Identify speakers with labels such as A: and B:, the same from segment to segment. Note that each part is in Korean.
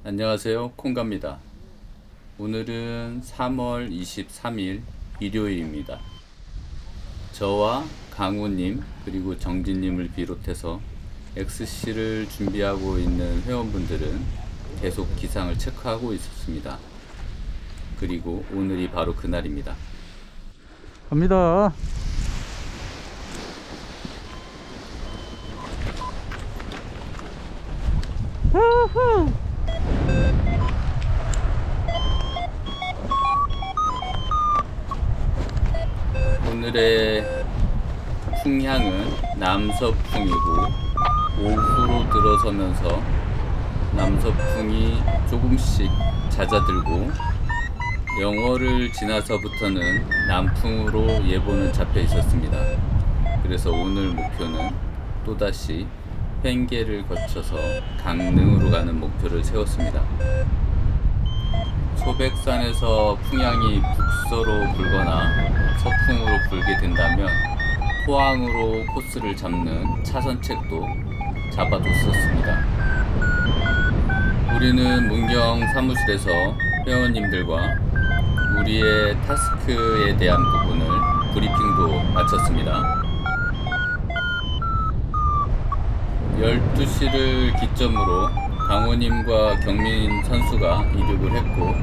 A: 안녕하세요, 콩가입니다. 오늘은 3월 23일 일요일입니다. 저와 강우님 그리고 정진님을 비롯해서 XC를 준비하고 있는 회원분들은 계속 기상을 체크하고 있었습니다. 그리고 오늘이 바로 그날입니다.
B: 갑니다. 후후.
A: 오늘의 풍향은 남서풍이고 오후로 들어서면서 남서풍이 조금씩 잦아들고 영월을 지나서부터는 남풍으로 예보는 잡혀 있었습니다. 그래서 오늘 목표는 또다시 횡계를 거쳐서 강릉으로 가는 목표를 세웠습니다. 소백산에서 풍향이 북서로 불거나 서풍으로 불게 된다면 포항으로 코스를 잡는 차선책도 잡아뒀었습니다. 우리는 문경 사무실에서 회원님들과 우리의 타스크에 대한 부분을 브리핑도 마쳤습니다. 12시를 기점으로 강호님과 경민 선수가 이륙을 했고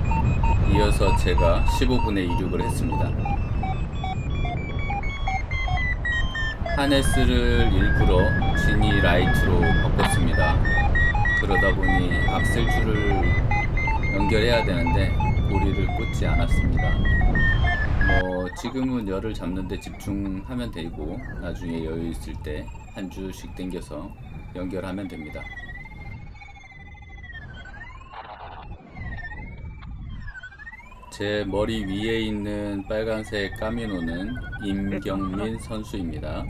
A: 이어서 제가 15분에 이륙을 했습니다. 하네스를 일부러 지니 라이트로 바꿨습니다. 그러다 보니 악셀줄을 연결해야 되는데 고리를 꽂지 않았습니다. 지금은 열을 잡는데 집중하면 되고 나중에 여유 있을 때 한 주씩 당겨서 연결하면 됩니다. 제 머리 위에 있는 빨간색 까미노는 임경민 선수입니다.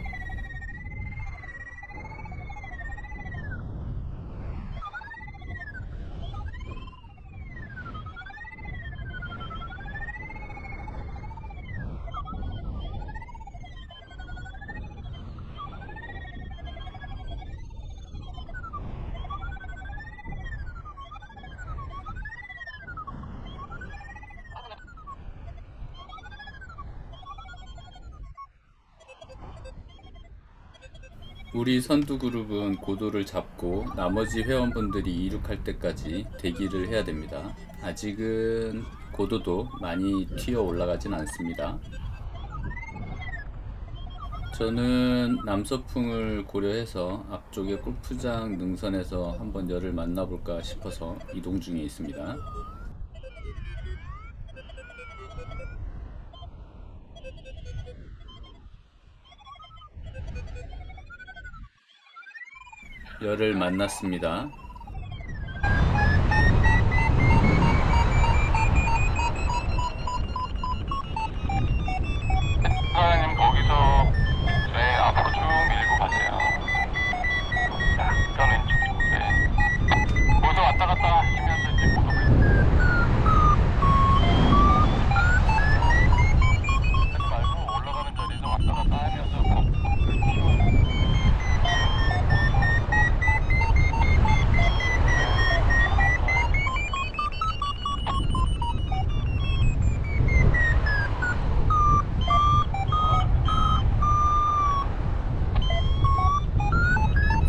A: 우리 선두그룹은 고도를 잡고 나머지 회원분들이 이륙할 때까지 대기를 해야 됩니다. 아직은 고도도 많이 튀어 올라가진 않습니다. 저는 남서풍을 고려해서 앞쪽에 골프장 능선에서 한번 열을 만나볼까 싶어서 이동 중에 있습니다. 열을 만났습니다.
C: 사장님 거기서 네 앞으로 쭉 밀고 가세요. 약간 왼쪽. 네. 거기서 왔다 갔다 하시면서 이제 고도 하지 말고 올라가는 자리에서 왔다 갔다 하면서 고도를 키워요.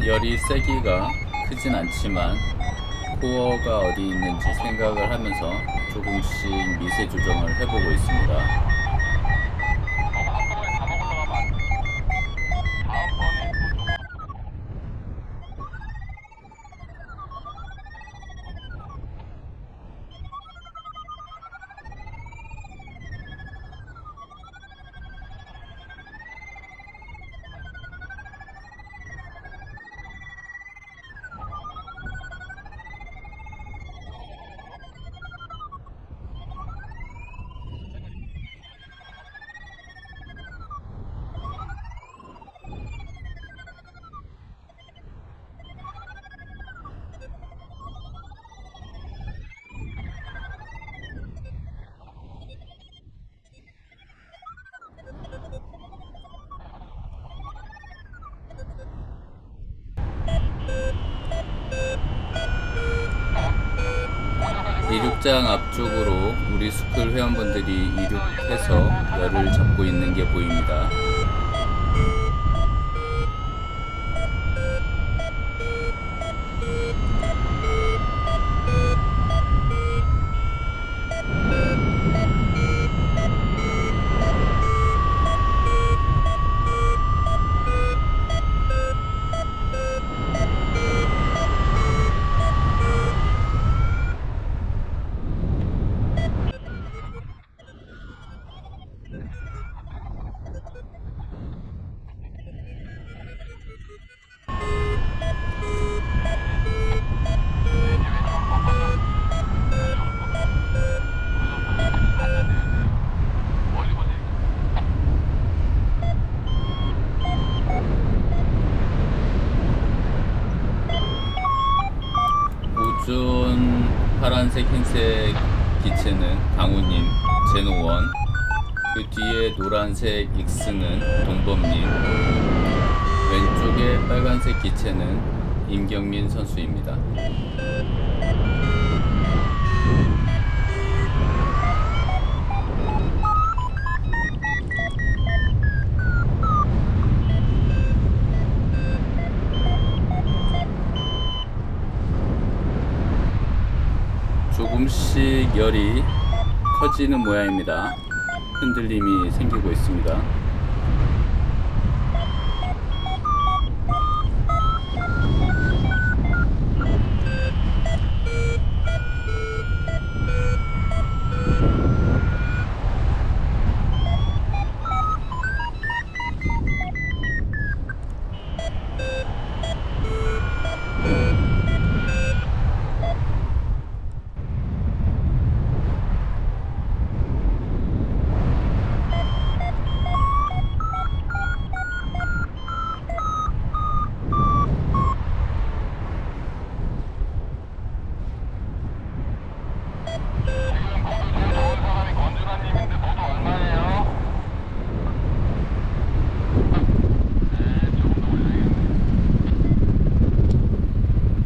A: 열이 세기가 크진 않지만 코어가 어디 있는지 생각을 하면서 조금씩 미세 조정을 해보고 있습니다.
C: 너무 한꺼번에 다 먹으려면 안 돼. 다음번에 또 조금
A: 이륙장 앞쪽으로 우리 스쿨 회원분들이 이륙해서 열을 잡고 있는 게 보입니다. 우존 파란색 흰색 기체는 강우님, 제노원, 그 뒤에 노란색 X는 동범님, 왼쪽에 빨간색 기체는 임경민 선수입니다. 조금씩 열이 커지는 모양입니다. 흔들림이 생기고 있습니다.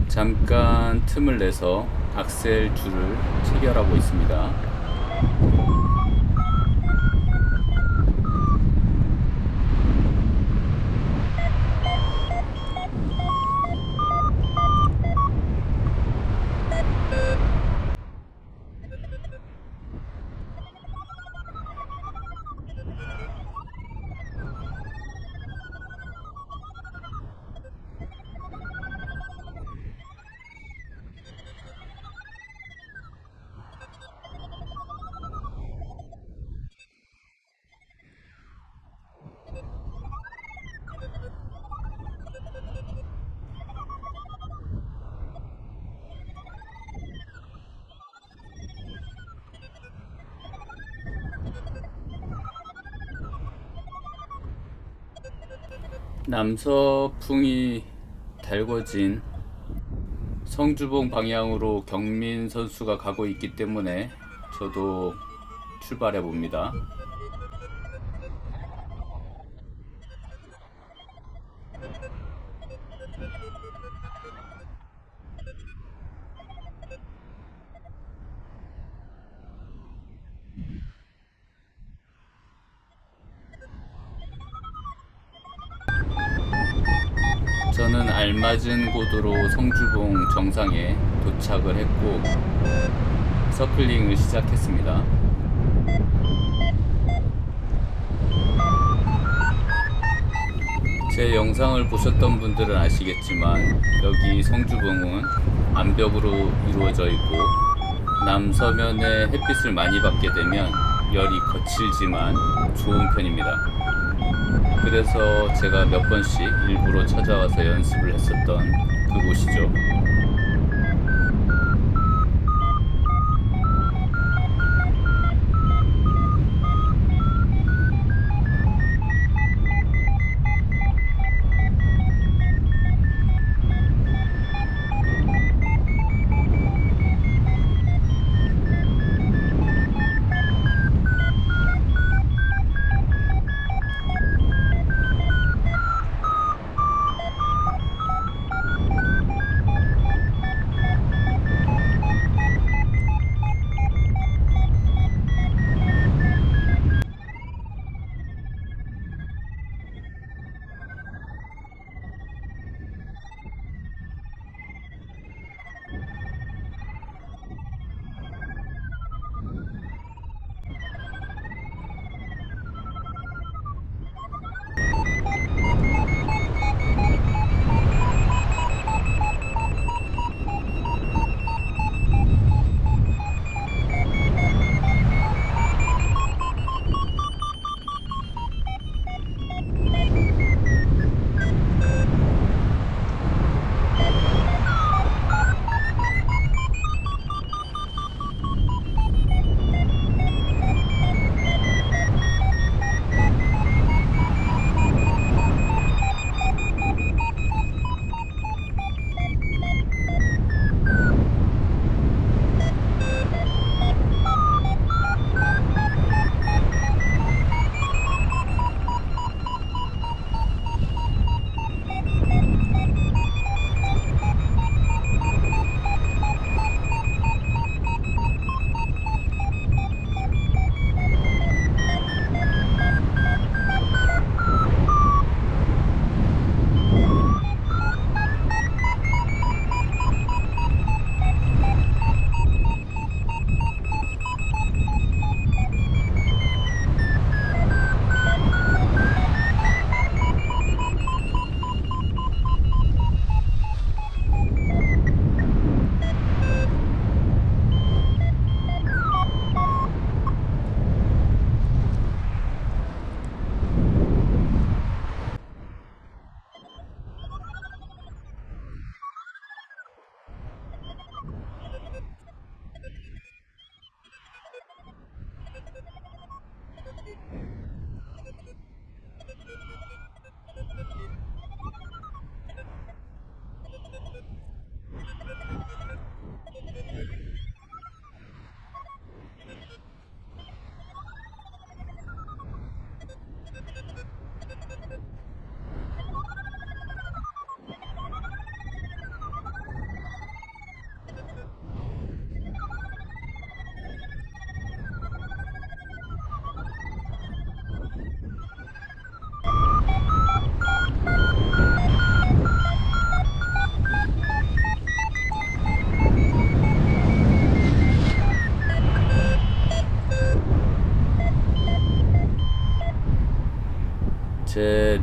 A: 잠깐 틈을 내서 악셀 줄을 체결하고 있습니다. 남서풍이 달궈진 성주봉 방향으로 경민 선수가 가고 있기 때문에 저도 출발해 봅니다. 저는 알맞은 고도로 성주봉 정상에 도착을 했고 서클링을 시작했습니다. 제 영상을 보셨던 분들은 아시겠지만 여기 성주봉은 암벽으로 이루어져 있고 남서면에 햇빛을 많이 받게 되면 열이 거칠지만 좋은 편입니다. 그래서 제가 몇 번씩 일부러 찾아와서 연습을 했었던 그곳이죠.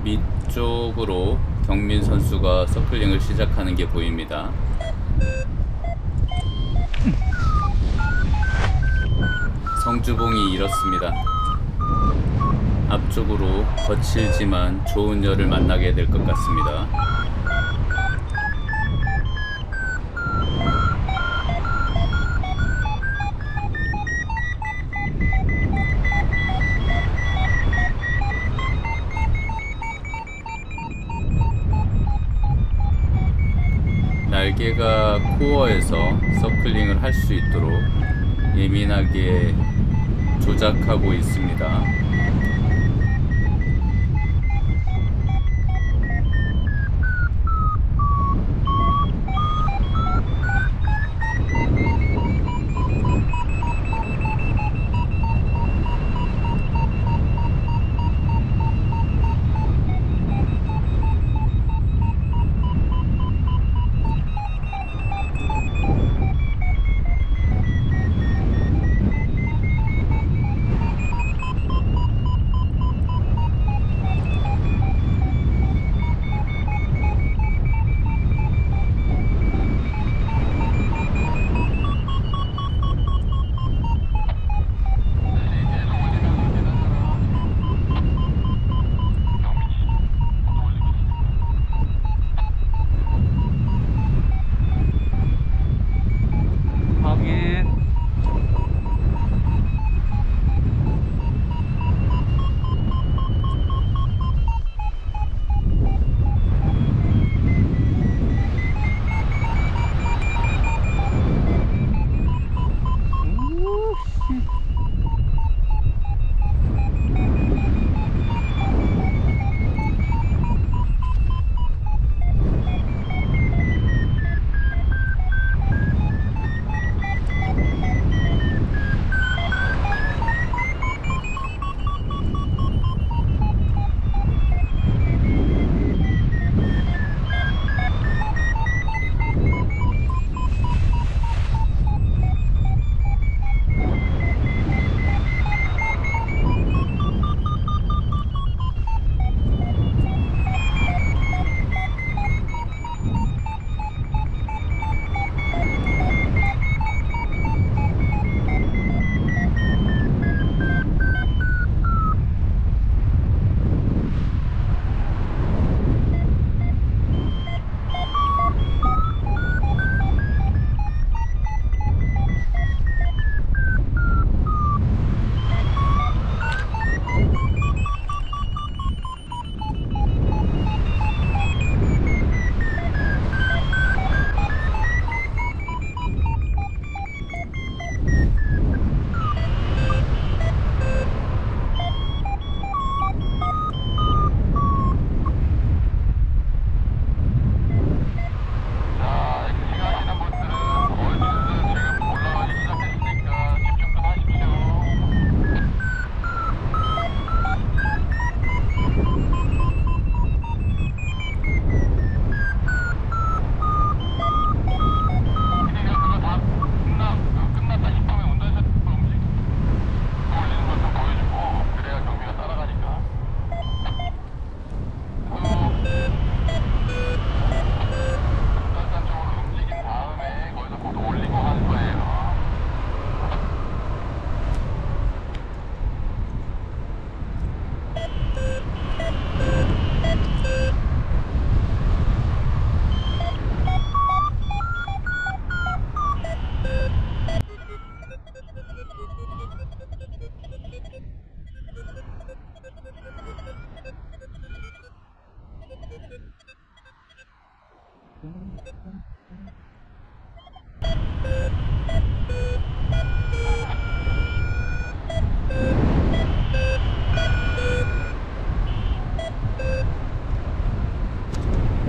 A: 밑쪽으로 경민 선수가 서클링을 시작하는 게 보입니다. 성주봉이 이렇습니다. 앞쪽으로 거칠지만 좋은 열을 만나게 될 것 같습니다. 날개가 코어에서 서클링을 할 수 있도록 예민하게 조작하고 있습니다.
B: 확인.
C: 자, 엑스시 가시는 분들은 얼추 지금 올라가기 시작했으니까 집중 좀 하십시오. 그러니까 그거 다 끝났다 싶으면 운전석 움직 돌리는 것 좀 보여주고 그래야 경비가 따라가니까. 운전석 쪽으로 움직인 다음에 거기서 곧 올리고 하는 거예요.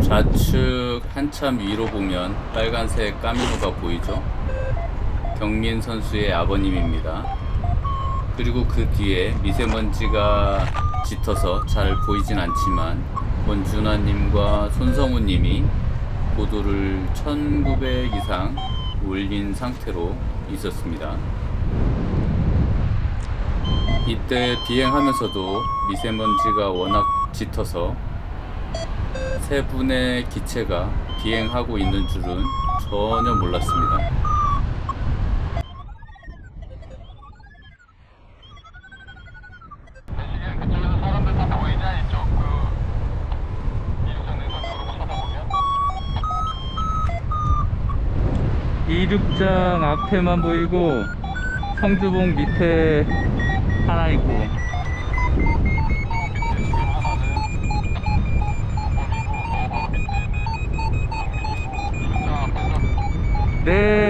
A: 좌측 한참 위로 보면 빨간색 까미노가 보이죠? 경민 선수의 아버님입니다. 그리고 그 뒤에 미세먼지가 짙어서 잘 보이진 않지만 권준하님과 손성우님이 고도를 1900 이상 올린 상태로 있었습니다. 이때 비행하면서도 미세먼지가 워낙 짙어서 세 분의 기체가 비행하고 있는 줄은 전혀 몰랐습니다.
C: 지금 그쪽에서 사람들 다 보이냐? 이쪽 이륙장 능선쪽으로 쳐다보면.
B: 이륙장 앞에만 보이고 성주봉 밑에 하나 있고.
C: 지금 하나는 국밥이고 바로 밑에는 강민이고 이륙장 앞에서
B: 내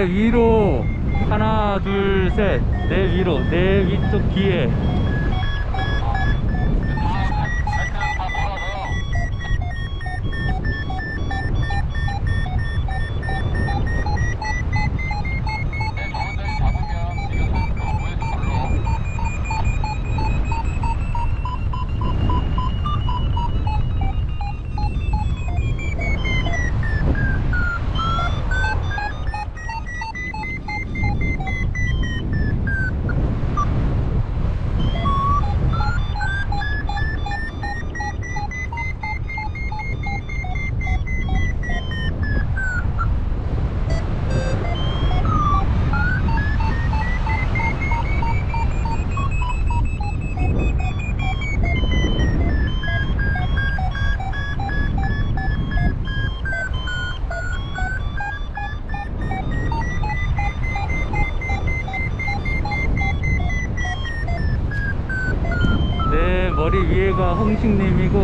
B: 위로 하나 둘 셋. 내 위로 내 위쪽 뒤에.
C: 하여튼 다 몰아서 내 좋은 자리 잡으면 이것은 그거 뭐에서 불러.
B: 내 머리 위에가 홍식님이고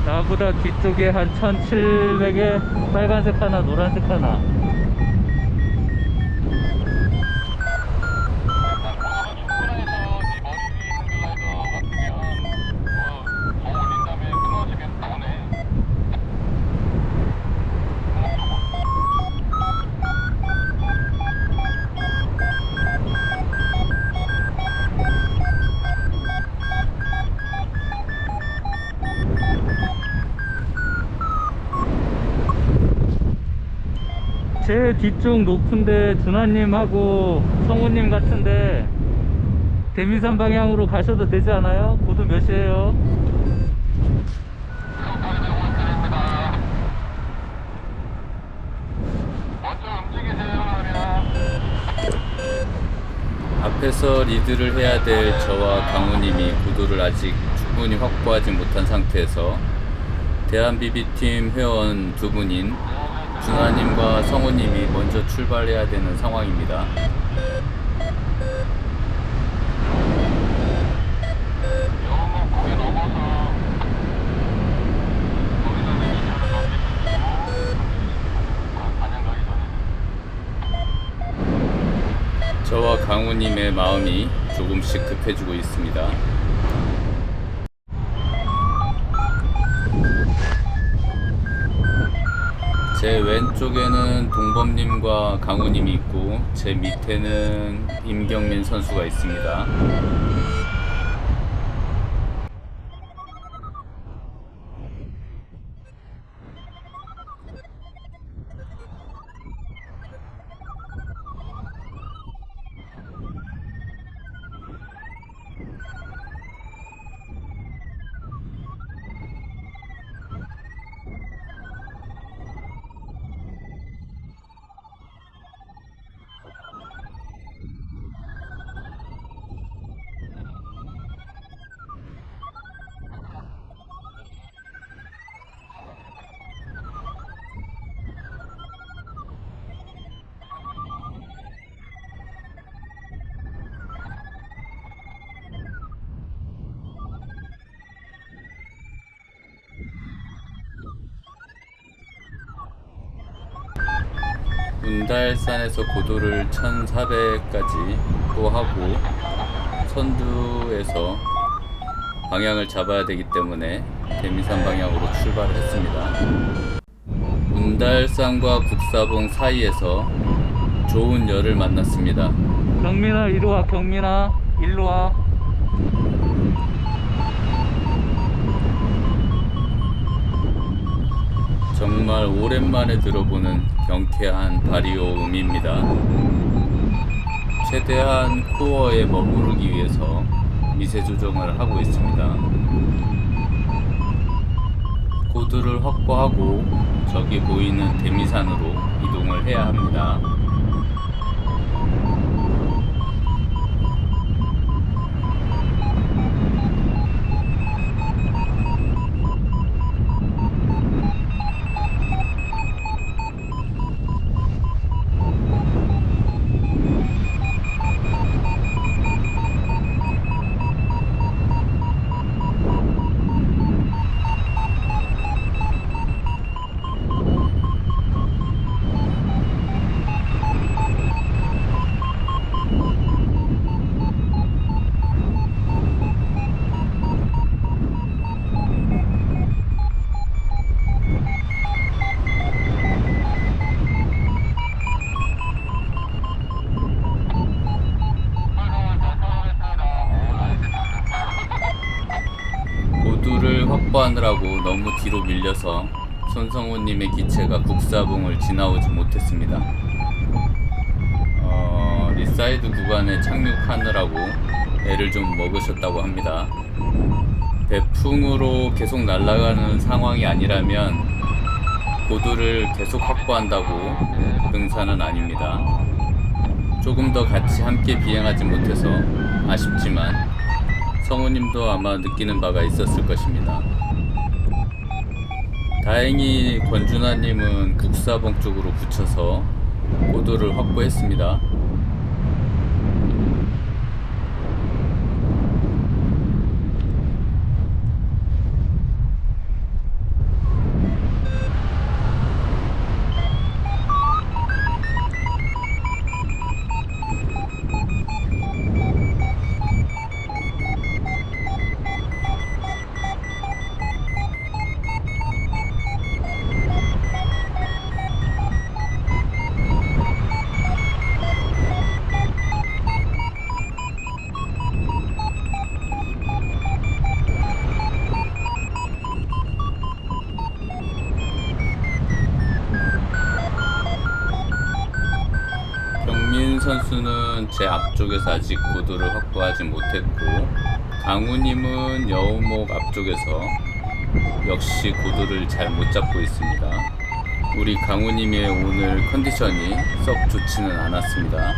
B: 나보다 뒤쪽에 한 1700에 빨간색 하나 노란색 하나.
C: 난 코너가 충분해서 네 머리 위에 있는 글라이더 같으면 더 올린 다음에 끊어지면 나오네.
B: 제 뒤쪽 높은데 준하님하고 성우님 같은데 대미산 방향으로 가셔도 되지 않아요? 고도 몇이에요?
C: 먼저 움직이세요 그러면.
A: 앞에서 리드를 해야 될 저와 강우님이 고도를 아직 충분히 확보하지 못한 상태에서 대한비비팀 회원 두 분인 준하님과 성우님이 먼저 출발해야 되는 상황입니다.
C: 영웅은 고개 넘어서 거기서는 이 차를 넘기시고 반영 가기 전에.
A: 저와 강우님의 마음이 조금씩 급해지고 있습니다. 제 왼쪽에는 동범님과 강우님이 있고 제 밑에는 임경민 선수가 있습니다. 운달산에서 고도를 1400까지 또 하고 선두에서 방향을 잡아야 되기 때문에 대미산 방향으로 출발을 했습니다. 운달산과 국사봉 사이에서 좋은 열을 만났습니다.
B: 경민아 이리 와. 경민아 일로 와.
A: 정말 오랜만에 들어보는 경쾌한 바리오음입니다. 최대한 코어에 머무르기 위해서 미세 조정을 하고 있습니다. 고도를 확보하고 저기 보이는 대미산으로 이동을 해야 합니다. 고도를 확보하느라고 너무 뒤로 밀려서 손성호님의 기체가 국사봉을 지나오지 못했습니다. 리사이드 구간에 착륙하느라고 애를 좀 먹으셨다고 합니다. 배풍으로 계속 날아가는 상황이 아니라면 고도를 계속 확보한다고 능사는 아닙니다. 조금 더 같이 함께 비행하지 못해서 아쉽지만 성우님도 아마 느끼는 바가 있었을 것입니다. 다행히 권준하님은 국사봉 쪽으로 붙여서 고도를 확보했습니다. 경민 선수는 제 앞쪽에서 아직 고도를 확보하지 못했고, 강우님은 여우목 앞쪽에서 역시 고도를 잘 못 잡고 있습니다. 우리 강우님의 오늘 컨디션이 썩 좋지는 않았습니다.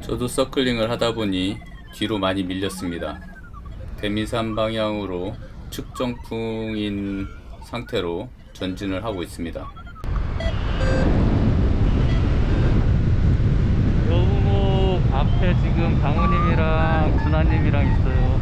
A: 저도 서클링을 하다 보니 뒤로 많이 밀렸습니다. 대미산 방향으로 측정풍인 상태로 전진을 하고 있습니다.
B: 여우목 앞에 지금 강우님이랑 준하님이랑 있어요.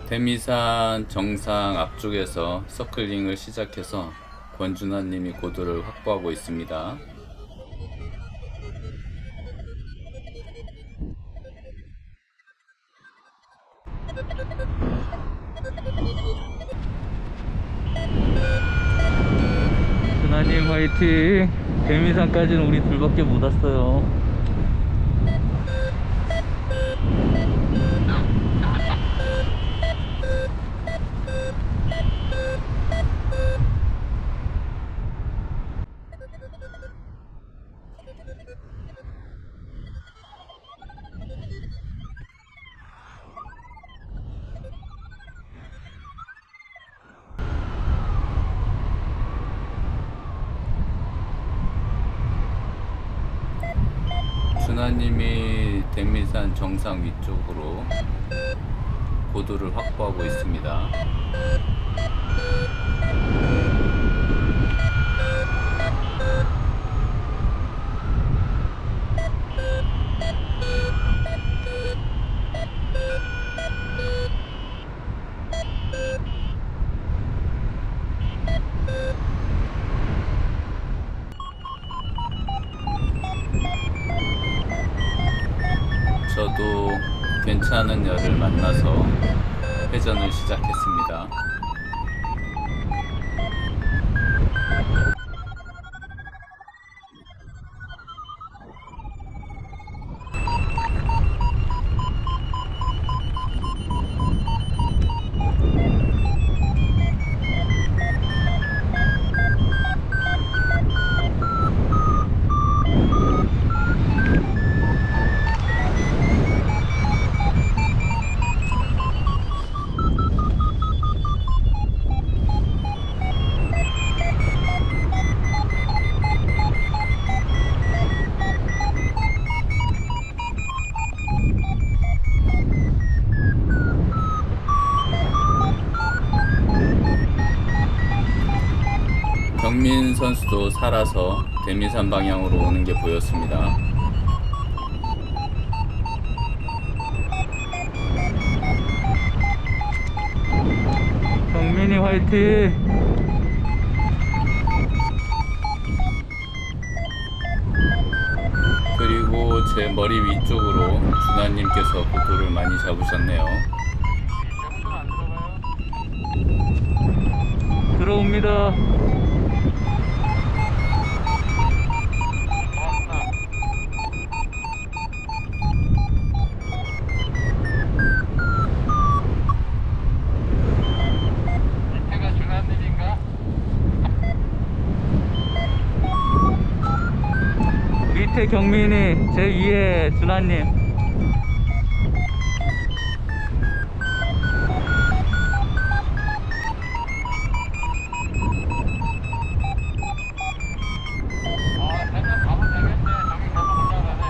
A: 대미산 정상 앞쪽에서 서클링을 시작해서 권준하님이 고도를 확보하고 있습니다.
B: 준하님 화이팅! 대미산까지는 우리 둘밖에 못 왔어요.
A: 준하님이 대미산 정상 위쪽으로 고도를 확보하고 있습니다. 저도 괜찮은 열을 만나서 회전을 시작했습니다. 경민 선수도 살아서 대미산 방향으로 오는 게 보였습니다.
B: 경민이 화이팅!
A: 그리고 제 머리 위쪽으로 준하님께서 고도를 많이 잡으셨네요.
C: 대문전 안 들어가요?
B: 들어옵니다.
C: 고맙습니다. 밑에가 준하님인가?
B: 밑에 경민이 제2의 준하님.
C: 살짝 가면 되겠네. 저기 계속 올라가네.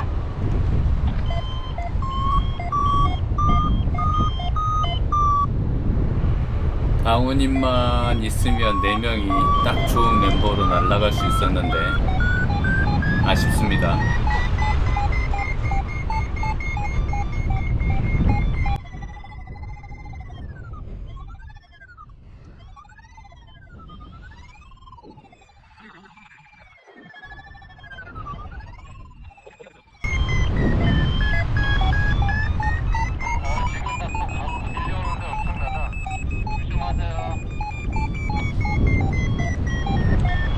A: 강우님만 있으면 4명이 딱 좋은 멤버로 날아갈 수 있었는데 아쉽습니다.
C: 지금 막 가고 밀려오는데 엄청나다. 조심하세요.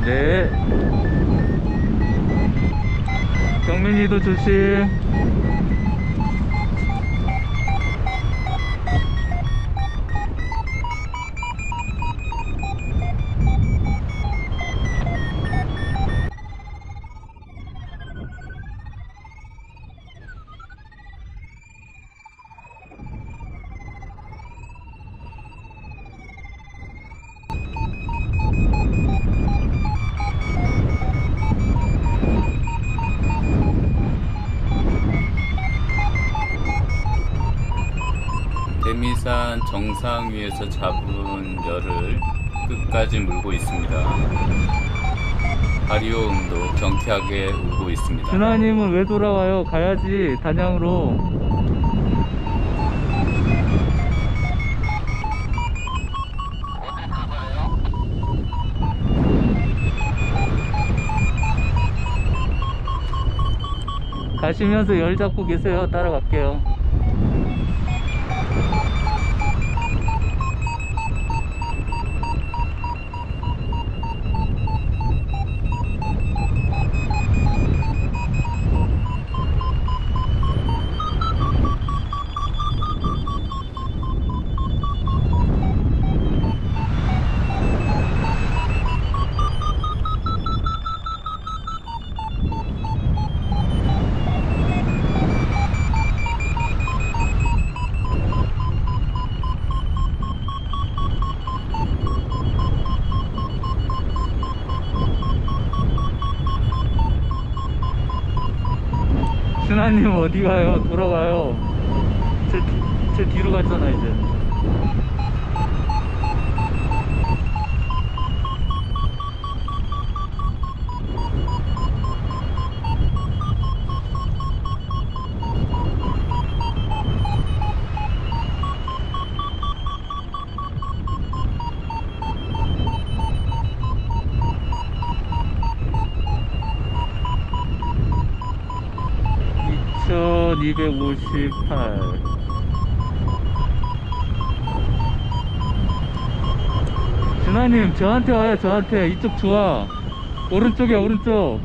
B: 네. 경민이도 조심.
A: 대미산 정상 위에서 잡은 열을 끝까지 물고 있습니다. 바리오음도 경쾌하게 울고 있습니다.
B: 준하님은 왜 돌아와요? 가야지 단양으로.
C: 어디 가봐요?
B: 가시면서 열 잡고 계세요. 따라갈게요. 준하님 어디 가요? 돌아가요. 제 뒤로 갔잖아 이제. (2258) 준하님 저한테 와요. 저한테. 이쪽 좋아. 오른쪽이야 오른쪽.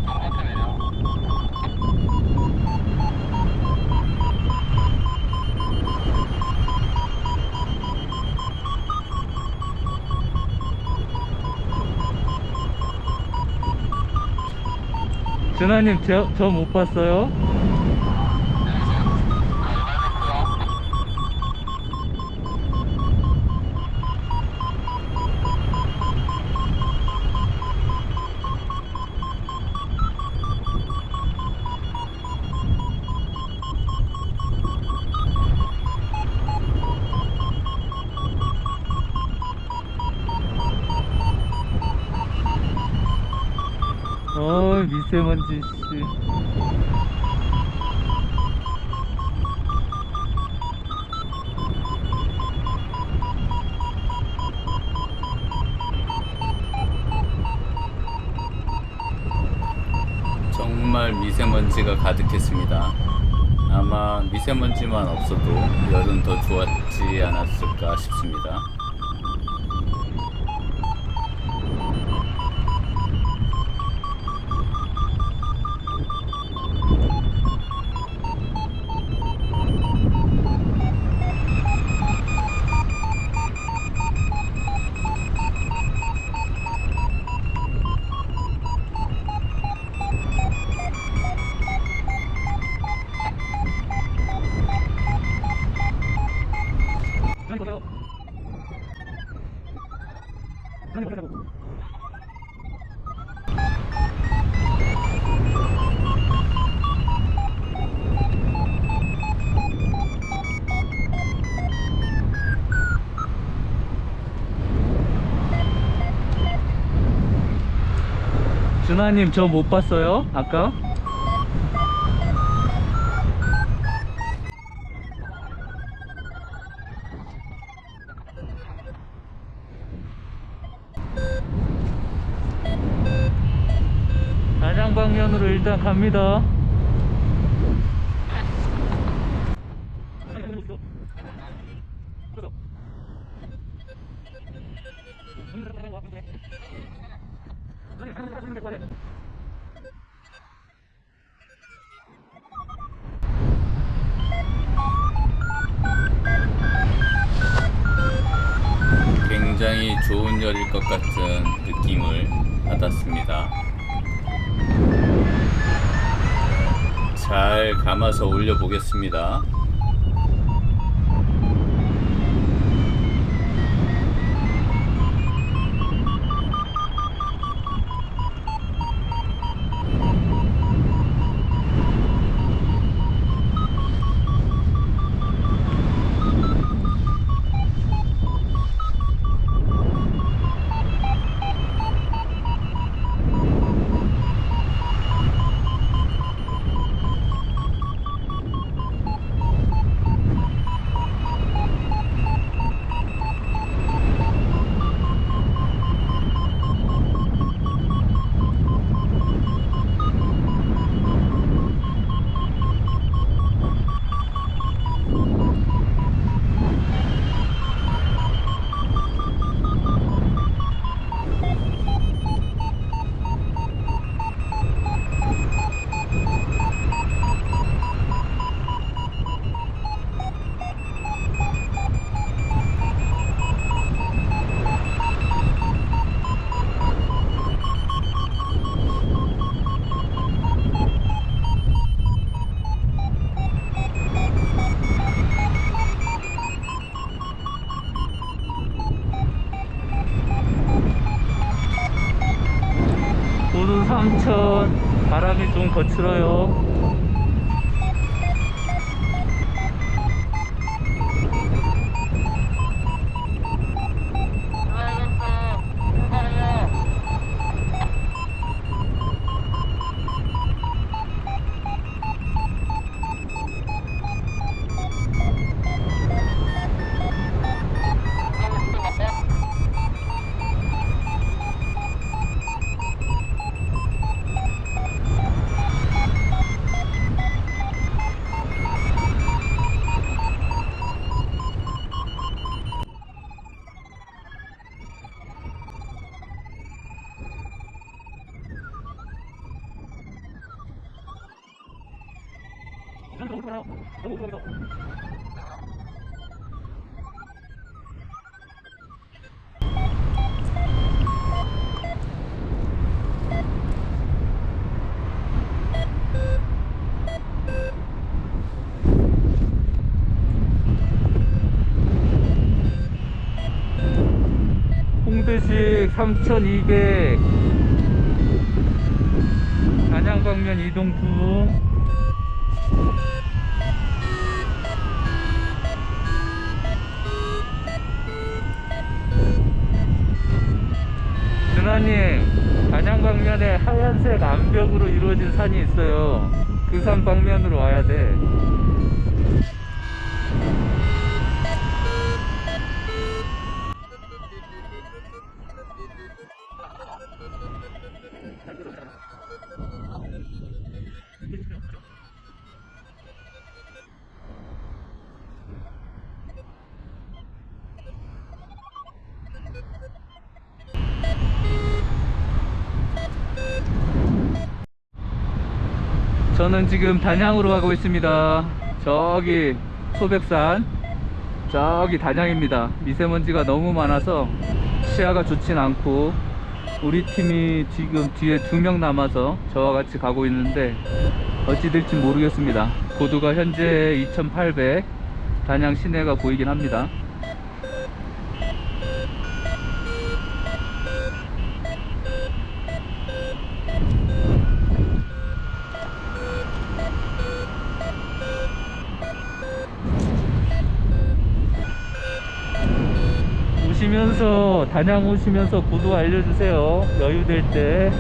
C: 바깥에 내려.
B: 준하님 저 못 봤어요? 미세먼지 씨.
A: 정말 미세먼지가 가득했습니다. 아마 미세먼지만 없어도 열은 더 좋았지 않았을까 싶습니다.
B: 준하님 저 못 봤어요? 아까? 단양 방면으로 일단 갑니다.
A: 굉장히 좋은 열일 것 같은 느낌을 받았습니다. 잘 감아서 올려 보겠습니다.
B: 고도 3000, 바람이 좀 거칠어요. 홍대식 3200 단양방면 이동 중. 준하님, 단양방면에 하얀색 암벽으로 이루어진 산이 있어요. 그 산 방면으로 와야 돼. 저는 지금 단양으로 가고 있습니다. 저기 소백산, 저기 단양입니다. 미세먼지가 너무 많아서 시야가 좋진 않고, 우리 팀이 지금 뒤에 2명 남아서 저와 같이 가고 있는데 어찌 될지 모르겠습니다. 고도가 현재 2800, 단양 시내가 보이긴 합니다. 오시면서, 단양 오시면서 고도 알려주세요. 여유 될 때.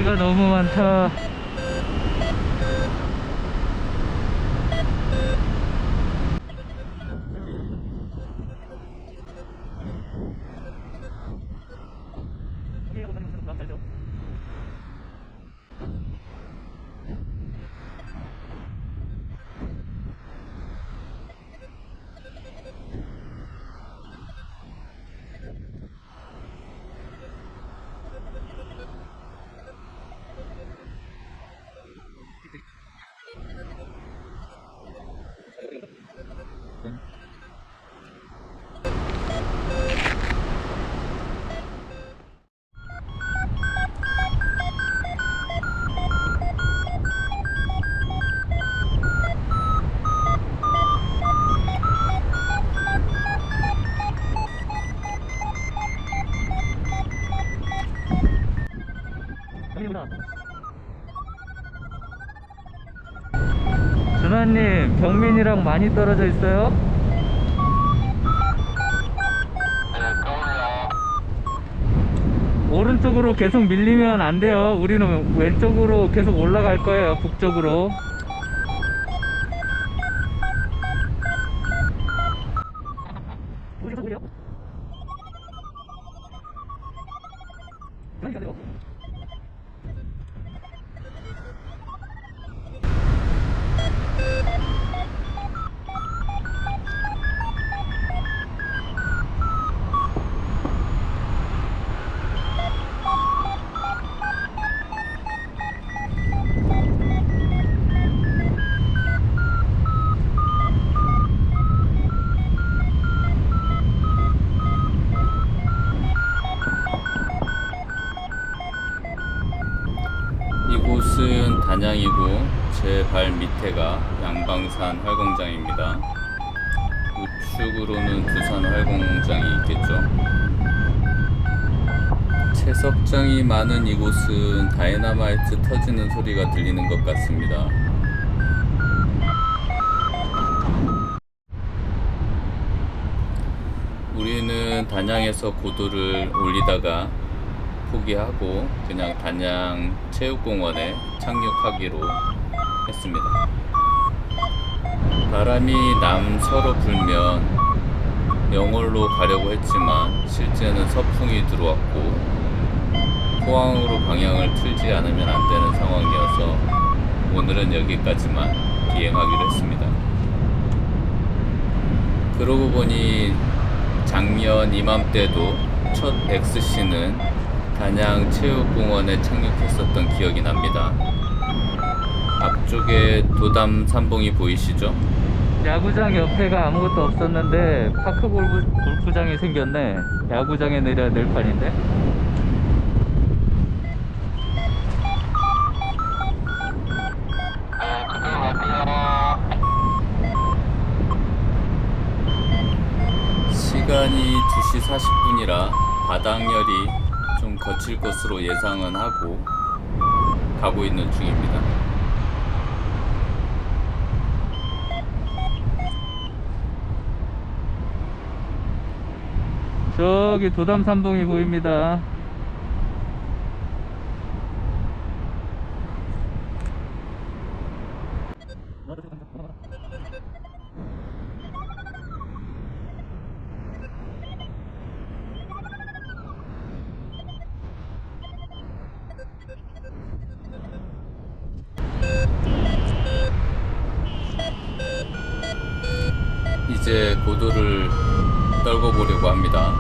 B: 먼지가 너무 많다. 준하님, 경민이랑 많이 떨어져 있어요? 오른쪽으로 계속 밀리면 안 돼요. 우리는 왼쪽으로 계속 올라갈 거예요. 북쪽으로.
A: 이곳은 단양이고 제 발 밑에가 양방산 활공장입니다. 우측으로는 두산 활공장이 있겠죠. 채석장이 많은 이곳은 다이너마이트 터지는 소리가 들리는 것 같습니다. 우리는 단양에서 고도를 올리다가 포기하고 그냥 단양 체육공원에 착륙하기로 했습니다. 바람이 남서로 불면 영월로 가려고 했지만 실제는 서풍이 들어왔고 포항으로 방향을 틀지 않으면 안 되는 상황이어서 오늘은 여기까지만 비행하기로 했습니다. 그러고 보니 작년 이맘때도 첫 XC는 단양 체육공원에 착륙했었던 기억이 납니다. 앞쪽에 도담 삼봉이 보이시죠?
B: 야구장 옆에가 아무것도 없었는데 파크 골프장이 생겼네. 야구장에 내려야 될 판인데.
A: 시간이 2시 40분이라 바닥열이 좀 거칠 것으로 예상은 하고 가고 있는 중입니다.
B: 저기 도담 삼봉이 보입니다.
A: 이제 고도를 떨궈 보려고 합니다.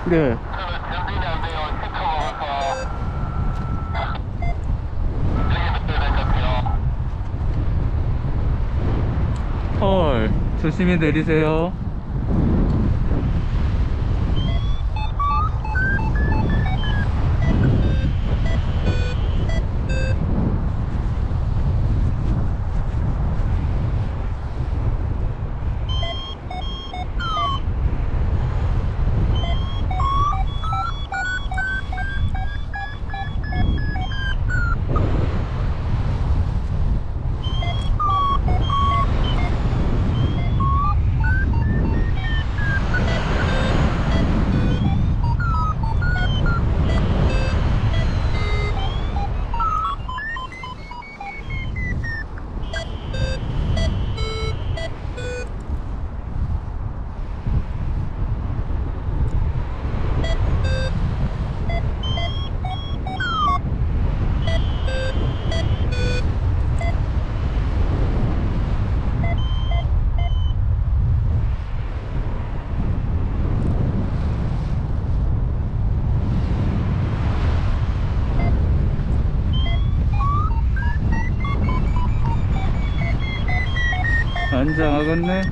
B: 네.
C: 그러면 전진이 안 돼요. 스티커 먹어서 움직이면 될것 같아요.
B: 헐, 조심히 내리세요. 안장하겠네.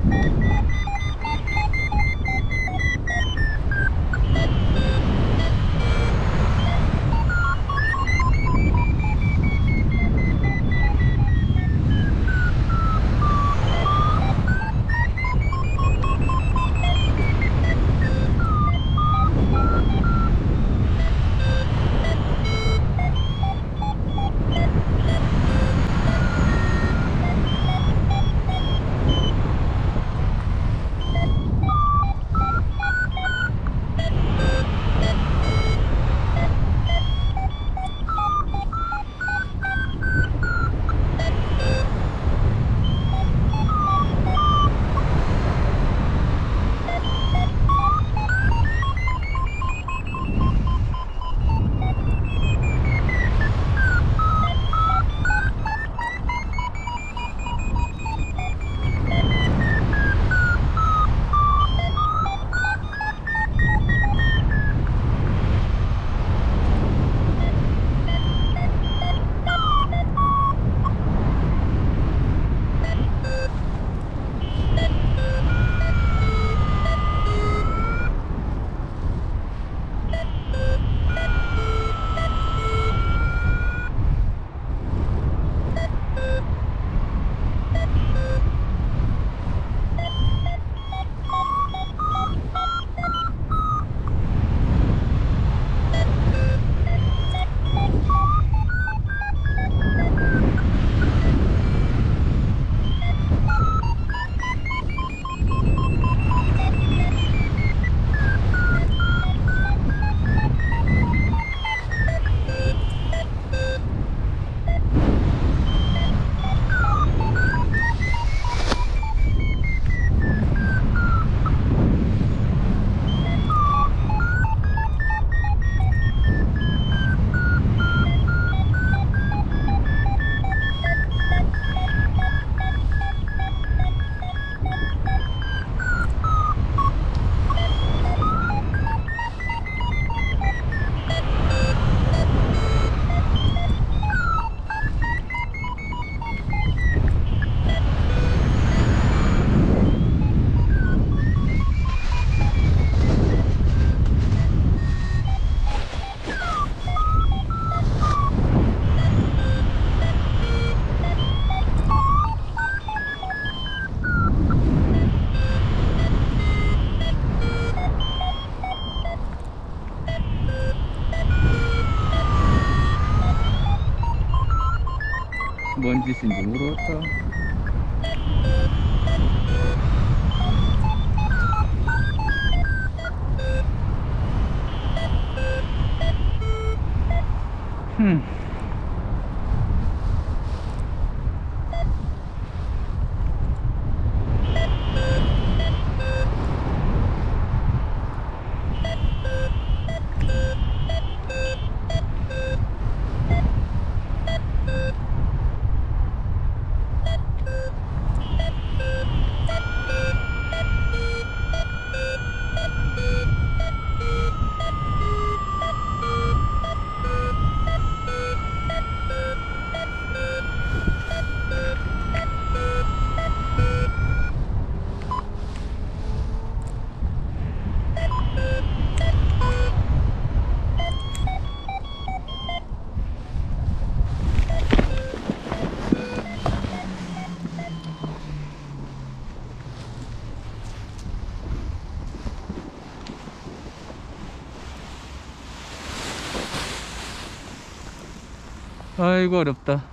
B: 아이고 어렵다.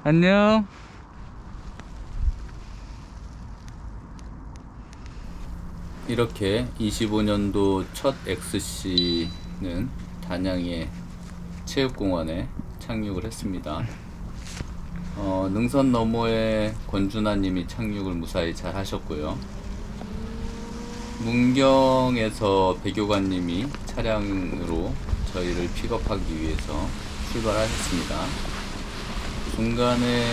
B: 안녕.
A: 이렇게 25년도 첫 XC는 단양의 체육공원에 착륙을 했습니다. 능선 너머에 권준하님이 착륙을 무사히 잘 하셨고요. 문경에서 배교관님이 차량으로 저희를 픽업하기 위해서 출발하셨습니다. 중간에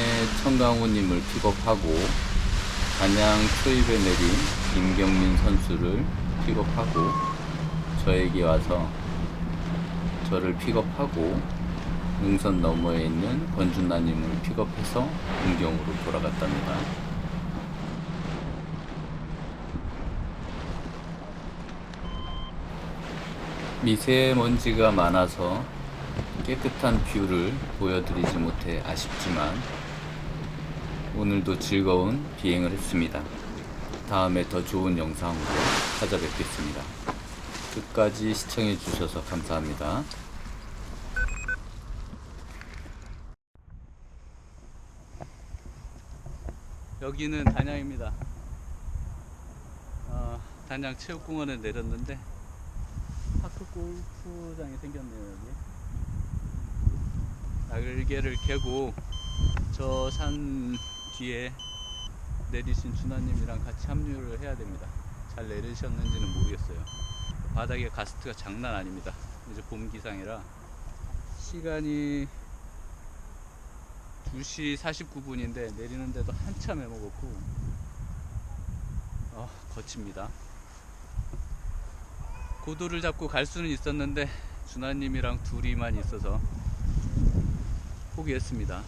A: 청강호님을 픽업하고 단양 초입에 내린 김경민 선수를 픽업하고 저에게 와서 저를 픽업하고 능선 너머에 있는 권준나님을 픽업해서 문경으로 돌아갔답니다. 미세먼지가 많아서 깨끗한 뷰를 보여드리지 못해 아쉽지만 오늘도 즐거운 비행을 했습니다. 다음에 더 좋은 영상으로 찾아뵙겠습니다. 끝까지 시청해 주셔서 감사합니다.
B: 여기는 단양입니다. 단양 체육공원에 내렸는데 파크 골프장이 생겼네요. 여기 날개를 개고 저 산 뒤에 내리신 준하님이랑 같이 합류를 해야 됩니다. 잘 내리셨는지는 모르겠어요. 바닥에 가스트가 장난 아닙니다. 이제 봄 기상이라 시간이 2시 49분인데 내리는데도 한참 해먹었고 거칩니다. 고도를 잡고 갈 수는 있었는데 준하님이랑 둘이만 있어서 포기했습니다.